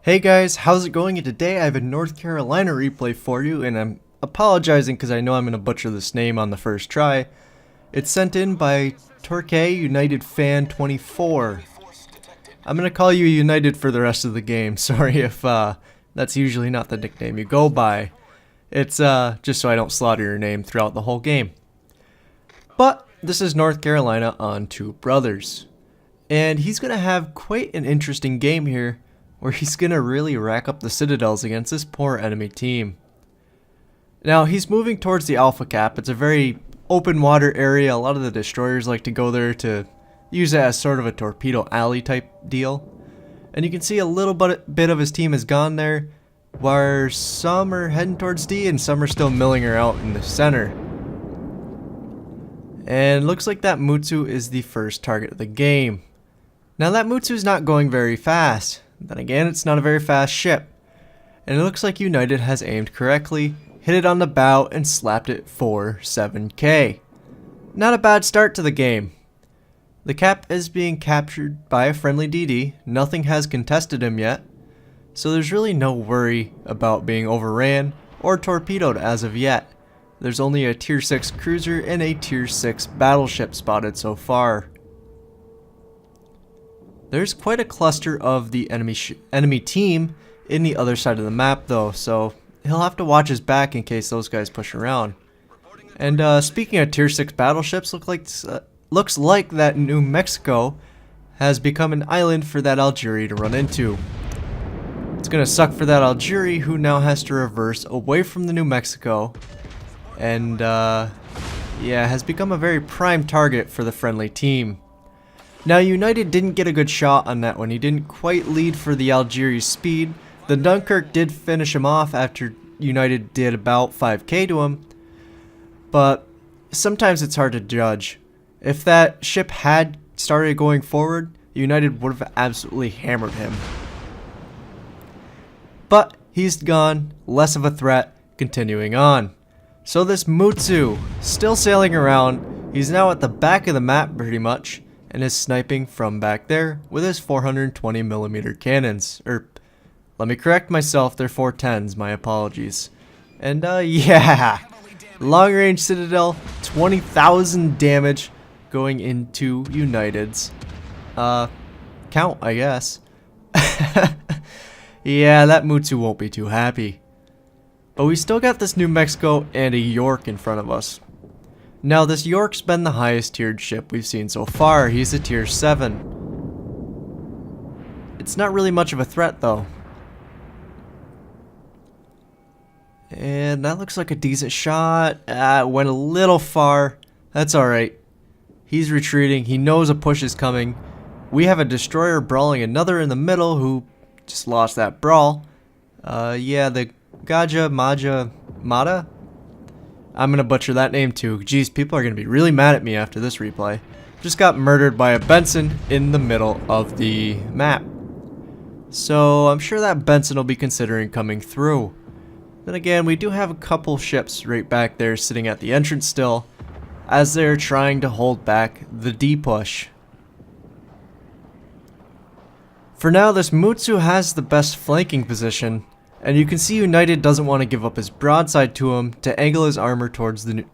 Hey guys, how's it going? And today I have a North Carolina replay for you, and I'm apologizing because I know I'm going to butcher this name on the first try. It's sent in by Torquay United Fan 24. I'm going to call you United for the rest of the game. Sorry if that's usually not the nickname you go by. It's just so I don't slaughter your name throughout the whole game. But this is North Carolina on Two Brothers. And he's going to have quite an interesting game here, where he's going to really rack up the citadels against this poor enemy team. Now, he's moving towards the Alpha Cap. It's a very open water area. A lot of the destroyers like to go there to use it as sort of a torpedo alley type deal. And you can see a little bit of his team has gone there, where some are heading towards D and some are still milling her out in the center. And looks like that Mutsu is the first target of the game. Now that Mutsu is not going very fast. Then again, it's not a very fast ship. And it looks like United has aimed correctly, hit it on the bow, and slapped it for 7k. Not a bad start to the game. The cap is being captured by a friendly DD. Nothing has contested him yet. So there's really no worry about being overran or torpedoed as of yet. There's only a tier 6 cruiser and a tier 6 battleship spotted so far. There's quite a cluster of the enemy team in the other side of the map though, so he'll have to watch his back in case those guys push around. And speaking of tier 6 battleships, looks like that New Mexico has become an island for that Algeria to run into. It's gonna suck for that Algeria, who now has to reverse away from the New Mexico, and yeah, has become a very prime target for the friendly team. Now, United didn't get a good shot on that one. He didn't quite lead for the Algeria's speed. The Dunkirk did finish him off after United did about 5k to him. But sometimes it's hard to judge. If that ship had started going forward, United would have absolutely hammered him. But he's gone, less of a threat, continuing on. So this Mutsu, still sailing around, he's now at the back of the map pretty much, and is sniping from back there with his 420mm cannons. Let me correct myself, they're 410s, my apologies. And yeah, long range citadel, 20,000 damage going into United's count, I guess. Yeah, that Mutsu won't be too happy. But we still got this New Mexico and a York in front of us. Now, this York's been the highest tiered ship we've seen so far. He's a tier 7. It's not really much of a threat, though. And that looks like a decent shot. Went a little far. That's alright. He's retreating. He knows a push is coming. We have a destroyer brawling another in the middle who just lost that brawl. Yeah, the Mada? I'm gonna butcher that name too. Geez, people are gonna be really mad at me after this replay. Just got murdered by a Benson in the middle of the map. So I'm sure that Benson will be considering coming through. Then again, we do have a couple ships right back there sitting at the entrance still, as they're trying to hold back the D push. For now, this Mutsu has the best flanking position. And you can see United doesn't want to give up his broadside to him to angle his armor towards the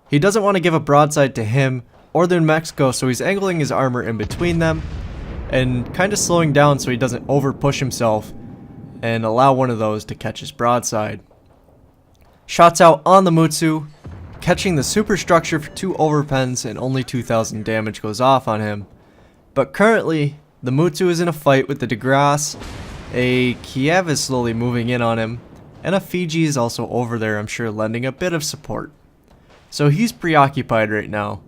he doesn't want to give a broadside to him or the New Mexico, so he's angling his armor in between them and kind of slowing down so he doesn't over push himself and allow one of those to catch his broadside. Shots out on the Mutsu, catching the superstructure for 2 overpens, and only 2,000 damage goes off on him. But currently, the Mutsu is in a fight with the DeGrasse. A Kiev is slowly moving in on him, and a Fiji is also over there, I'm sure, lending a bit of support. So he's preoccupied right now.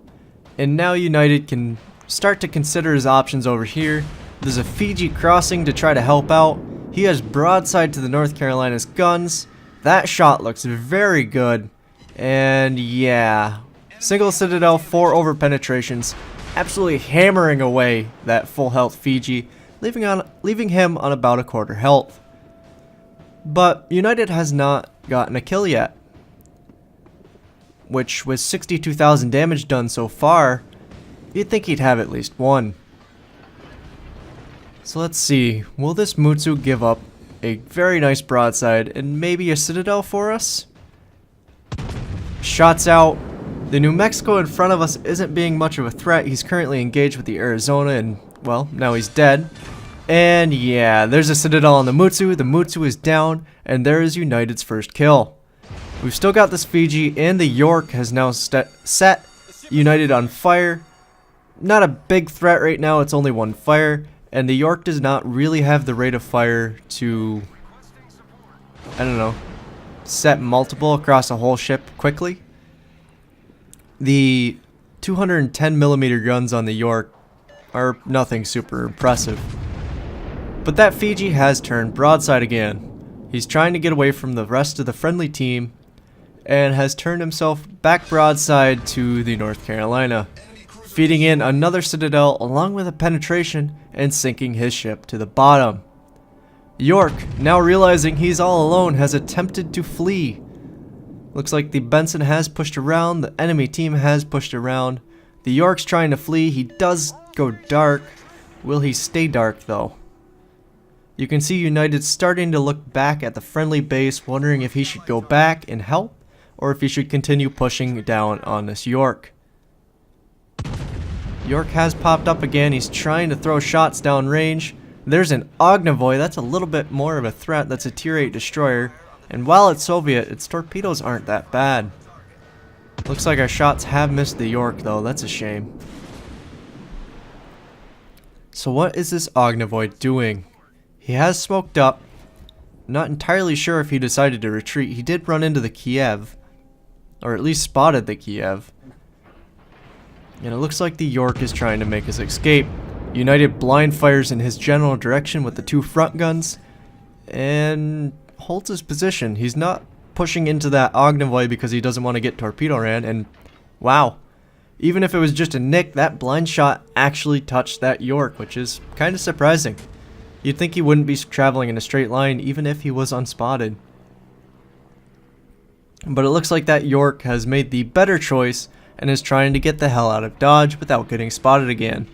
And now United can start to consider his options over here. There's a Fiji crossing to try to help out. He has broadside to the North Carolina's guns. That shot looks very good. And yeah, single citadel, 4 over penetrations, absolutely hammering away that full health Fiji. Leaving him on about a quarter health. But United has not gotten a kill yet, which with 62,000 damage done so far, you'd think he'd have at least one. So let's see, will this Mutsu give up a very nice broadside and maybe a citadel for us? Shots out. The New Mexico in front of us isn't being much of a threat. He's currently engaged with the Arizona and, well, now he's dead. And yeah, there's a citadel on the Mutsu. The Mutsu is down, and there is United's first kill. We've still got this Fiji, and the York has now set United on fire. Not a big threat right now, it's only one fire. And the York does not really have the rate of fire to, I don't know, set multiple across a whole ship quickly. The 210mm guns on the York are nothing super impressive. But that Fiji has turned broadside again. He's trying to get away from the rest of the friendly team and has turned himself back broadside to the North Carolina, feeding in another citadel along with a penetration and sinking his ship to the bottom. York, now realizing he's all alone, has attempted to flee. Looks like the Benson has pushed around, the enemy team has pushed around. The York's trying to flee, he does go dark. Will he stay dark though? You can see United starting to look back at the friendly base, wondering if he should go back and help, or if he should continue pushing down on this York. York has popped up again, he's trying to throw shots down range. There's an Ognavoy, that's a little bit more of a threat, that's a tier 8 destroyer. And while it's Soviet, its torpedoes aren't that bad. Looks like our shots have missed the York though, that's a shame. So what is this Ognavoy doing? He has smoked up. Not entirely sure if he decided to retreat. He did run into the Kiev, or at least spotted the Kiev. And it looks like the York is trying to make his escape. United blind fires in his general direction with the 2 front guns and holds his position. He's not pushing into that Ognavoy because he doesn't want to get torpedo ran, and wow, even if it was just a nick, that blind shot actually touched that York, which is kind of surprising. You'd think he wouldn't be traveling in a straight line even if he was unspotted. But it looks like that York has made the better choice and is trying to get the hell out of Dodge without getting spotted again.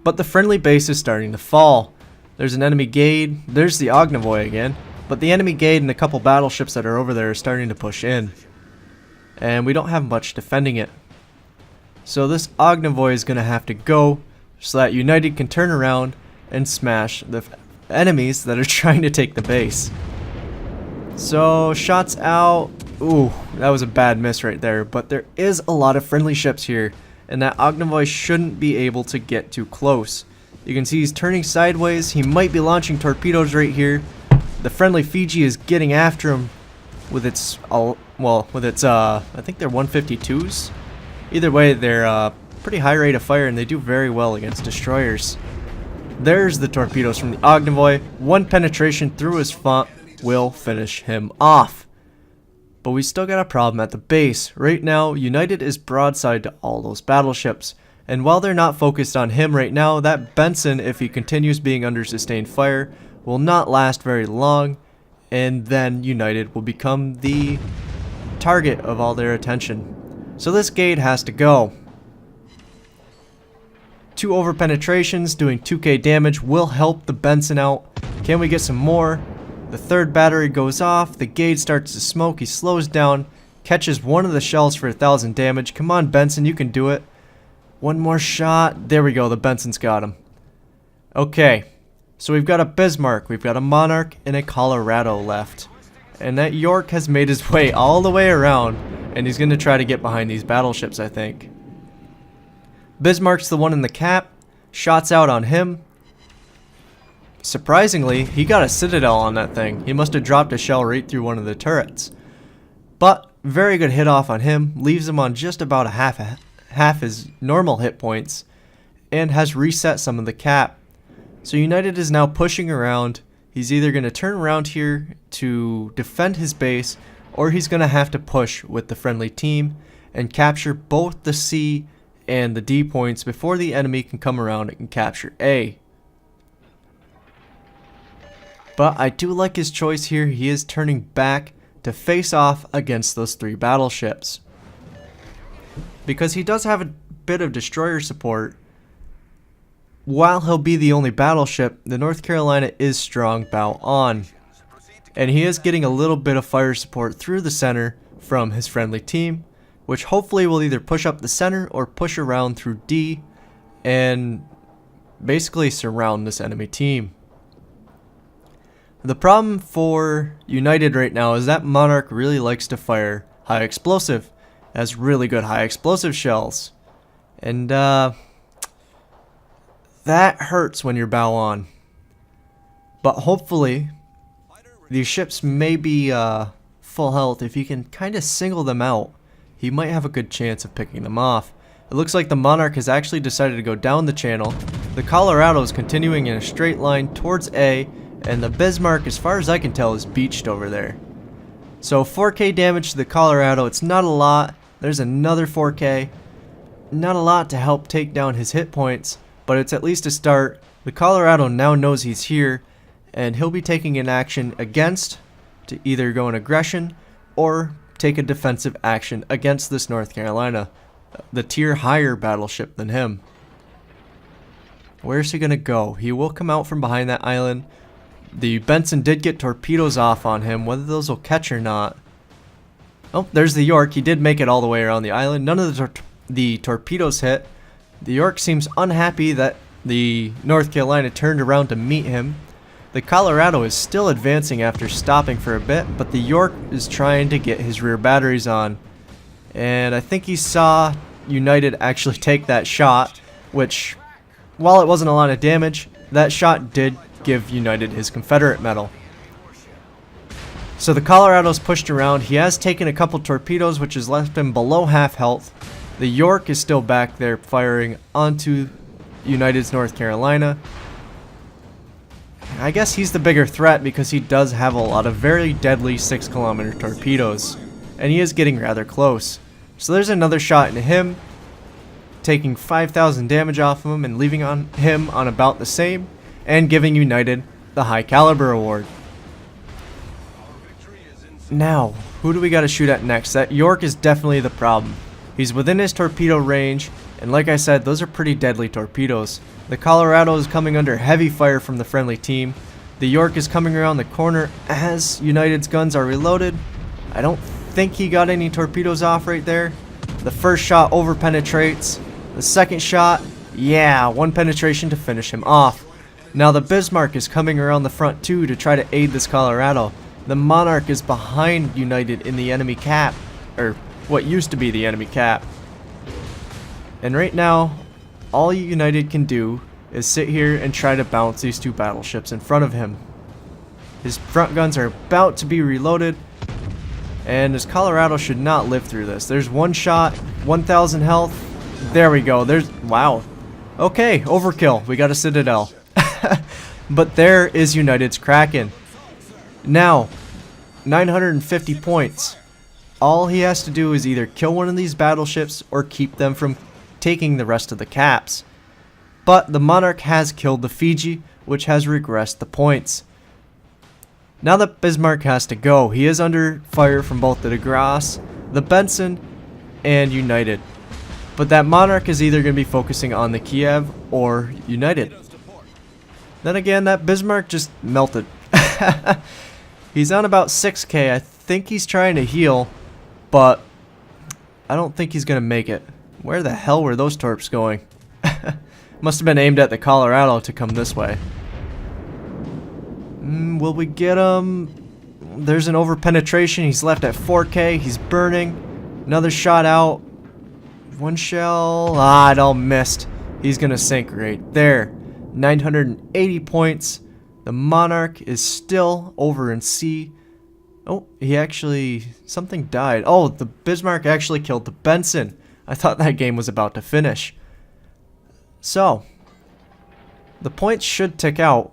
But the friendly base is starting to fall. There's an enemy Gade, there's the Ognavoy again, but the enemy Gade and a couple battleships that are over there are starting to push in. And we don't have much defending it. So this Ognavoy is going to have to go so that United can turn around and smash the enemies that are trying to take the base. So shots out. Ooh, that was a bad miss right there, but there is a lot of friendly ships here, and that Ognavoy shouldn't be able to get too close. You can see he's turning sideways. He might be launching torpedoes right here. The friendly Fiji is getting after him with its, I think they're 152s. Either way, they're pretty high rate of fire, and they do very well against destroyers. There's the torpedoes from the Ognavoy. One penetration through his front will finish him off. But we still got a problem at the base. Right now, United is broadside to all those battleships. And while they're not focused on him right now, that Benson, if he continues being under sustained fire, will not last very long. And then United will become the target of all their attention. So this Gade has to go. 2 over penetrations doing 2k damage will help the Benson out. Can we get some more? The 3rd battery goes off, the Gade starts to smoke, he slows down, catches one of the shells for 1000 damage. Come on Benson, you can do it. One more shot, there we go, the Benson's got him. Okay, so we've got a Bismarck, we've got a Monarch, and a Colorado left. And that York has made his way all the way around, and he's going to try to get behind these battleships, I think. Bismarck's the one in the cap, shots out on him. Surprisingly, he got a citadel on that thing. He must have dropped a shell right through one of the turrets. But very good hit off on him, leaves him on just about half his normal hit points, and has reset some of the cap. So United is now pushing around. He's either going to turn around here to defend his base, or he's going to have to push with the friendly team and capture both the C and the D points before the enemy can come around and capture A. But I do like his choice here. He is turning back to face off against those 3 battleships. Because he does have a bit of destroyer support. while he'll be the only battleship, the North Carolina is strong bow on. And he is getting a little bit of fire support through the center from his friendly team, which hopefully will either push up the center or push around through D and basically surround this enemy team. The problem for United right now is that Monarch really likes to fire high explosive, has really good high explosive shells, and that hurts when you're bow on. But hopefully these ships may be full health. If you can kind of single them out, he might have a good chance of picking them off. It looks like the Monarch has actually decided to go down the channel. The Colorado is continuing in a straight line towards A, and the Bismarck, as far as I can tell, is beached over there. So 4K damage to the Colorado, it's not a lot. There's another 4K. Not a lot to help take down his hit points, but it's at least a start. The Colorado now knows he's here, and he'll be taking an action against to either go in aggression or take a defensive action against this North Carolina, the tier higher battleship than him. Where's he gonna go? He will come out from behind that island. The Benson did get torpedoes off on him, whether those will catch or not. Oh, there's the York. He did make it all the way around the island. None of the torpedoes hit. The York seems unhappy that the North Carolina turned around to meet him. The Colorado is still advancing after stopping for a bit, but the York is trying to get his rear batteries on. And I think he saw United actually take that shot, which, while it wasn't a lot of damage, that shot did give United his Confederate medal. So the Colorado's pushed around. He has taken a couple torpedoes, which has left him below half health. The York is still back there firing onto United's North Carolina. I guess he's the bigger threat because he does have a lot of very deadly 6-kilometer torpedoes, and he is getting rather close. So there's another shot into him, taking 5,000 damage off of him and leaving him on about the same, and giving United the high caliber award. Now, who do we got to shoot at next? That York is definitely the problem. He's within his torpedo range, and like I said, those are pretty deadly torpedoes. The Colorado is coming under heavy fire from the friendly team. The York is coming around the corner as United's guns are reloaded. I don't think he got any torpedoes off right there. The first shot over penetrates. The second shot, yeah, one penetration to finish him off. Now the Bismarck is coming around the front too to try to aid this Colorado. The Monarch is behind United in the enemy cap, or what used to be the enemy cap. And right now, all United can do is sit here and try to bounce these two battleships in front of him. His front guns are about to be reloaded, and his Colorado should not live through this. There's one shot, 1,000 health. There we go. There's, wow. Okay, overkill. We got a Citadel. But there is United's Kraken. Now, 950 points. All he has to do is either kill one of these battleships or keep them from taking the rest of the caps. But the Monarch has killed the Fiji, which has regressed the points. Now that Bismarck has to go, he is under fire from both the DeGrasse, the Benson, and United. But that Monarch is either going to be focusing on the Kiev or United. Then again, that Bismarck just melted. He's on about 6K. I think he's trying to heal, but I don't think he's going to make it. Where the hell were those torps going? Must have been aimed at the Colorado to come this way. Will we get him? There's an over-penetration. He's left at 4K. He's burning. Another shot out. One shell. Ah, it all missed. He's going to sink right there. 980 points. The Monarch is still over in C. Oh, he actually... something died. Oh, the Bismarck actually killed the Benson. I thought that game was about to finish. So, the points should tick out,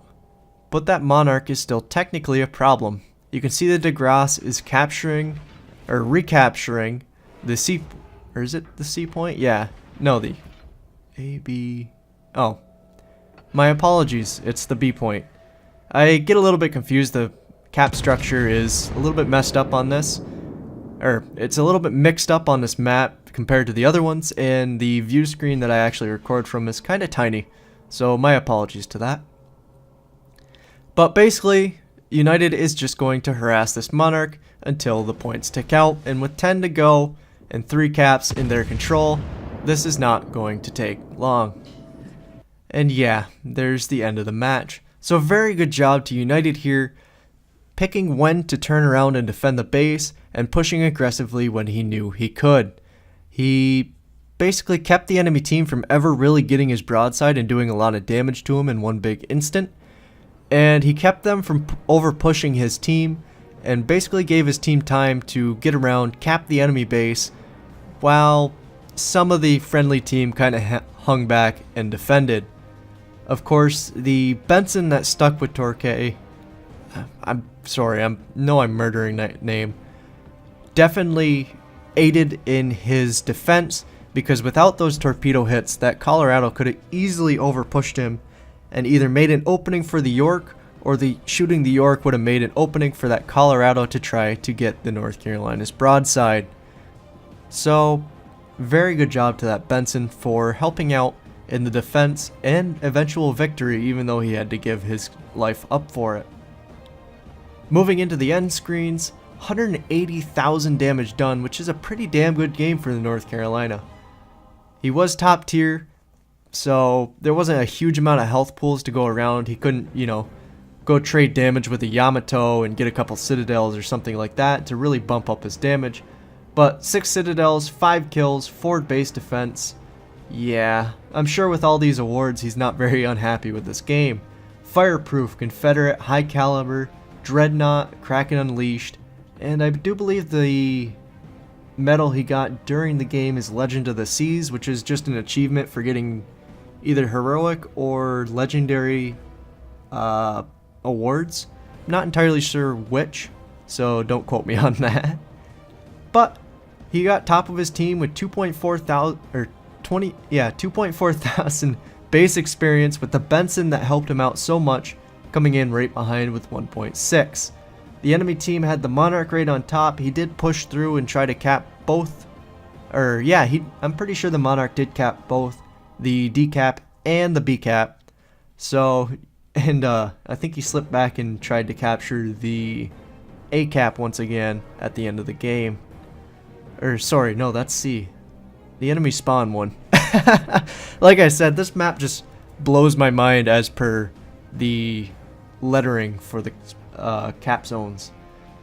but that Monarch is still technically a problem. You can see the DeGrasse is capturing, or recapturing, the C... or is it the C point? Yeah. No, the A, B... Oh. My apologies, it's the B point. I get a little bit confused. The cap structure is a little bit messed up on this. Or, it's a little bit mixed up on this map compared to the other ones, and the view screen that I actually record from is kind of tiny. So my apologies to that. But basically, United is just going to harass this Monarch until the points tick out, and with 10 to go and 3 caps in their control, this is not going to take long. And yeah, there's the end of the match. So very good job to United here, picking when to turn around and defend the base, and pushing aggressively when he knew he could. He basically kept the enemy team from ever really getting his broadside and doing a lot of damage to him in one big instant. And he kept them from over pushing his team, and basically gave his team time to get around, cap the enemy base, while some of the friendly team kind of hung back and defended. Of course, the Benson that stuck with Torquay, I'm sorry, I'm murdering that name, definitely aided in his defense, because without those torpedo hits, that Colorado could have easily overpushed him and either made an opening for the York, or the shooting the York would have made an opening for that Colorado to try to get the North Carolina's broadside. So, very good job to that Benson for helping out in the defense and eventual victory, even though he had to give his life up for it. Moving into the end screens, 180,000 damage done, which is a pretty damn good game for the North Carolina. He was top tier, so there wasn't a huge amount of health pools to go around. He couldn't, go trade damage with a Yamato and get a couple citadels or something like that to really bump up his damage. But 6 citadels, 5 kills, 4 base defense. Yeah, I'm sure with all these awards he's not very unhappy with this game. Fireproof, Confederate, High Caliber, Dreadnought, Kraken Unleashed, and I do believe the medal he got during the game is Legend of the Seas, which is just an achievement for getting either heroic or legendary awards. I'm not entirely sure which, so don't quote me on that. But he got top of his team with 2.4 thousand base experience, with the Benson that helped him out so much coming in right behind with 1.6. The enemy team had the Monarch right on top. He did push through and try to cap both, I'm pretty sure the Monarch did cap both the D cap and the B cap. So, and I think he slipped back and tried to capture the A cap once again at the end of the game. Or sorry, no, that's C. The enemy spawn one. Like I said, this map just blows my mind as per the lettering for the cap zones.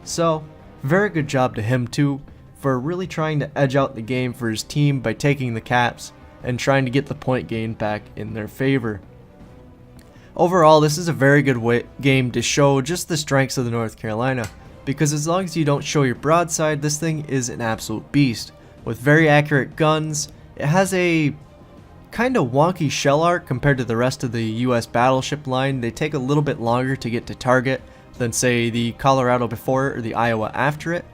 So, very good job to him too, for really trying to edge out the game for his team by taking the caps and trying to get the point gain back in their favor. Overall, this is a very good game to show just the strengths of the North Carolina, because as long as you don't show your broadside, this thing is an absolute beast. With very accurate guns, it has a kind of wonky shell arc compared to the rest of the US battleship line. They take a little bit longer to get to target than say the Colorado before it or the Iowa after it,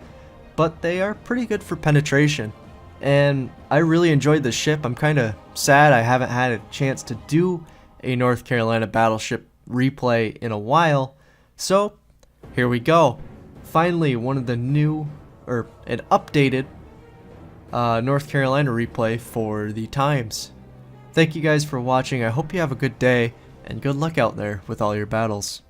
but they are pretty good for penetration. And I really enjoyed the ship. I'm kind of sad I haven't had a chance to do a North Carolina battleship replay in a while, so here we go. Finally, one of the new, or an updated North Carolina replay for the Times. Thank you guys for watching. I hope you have a good day, and good luck out there with all your battles.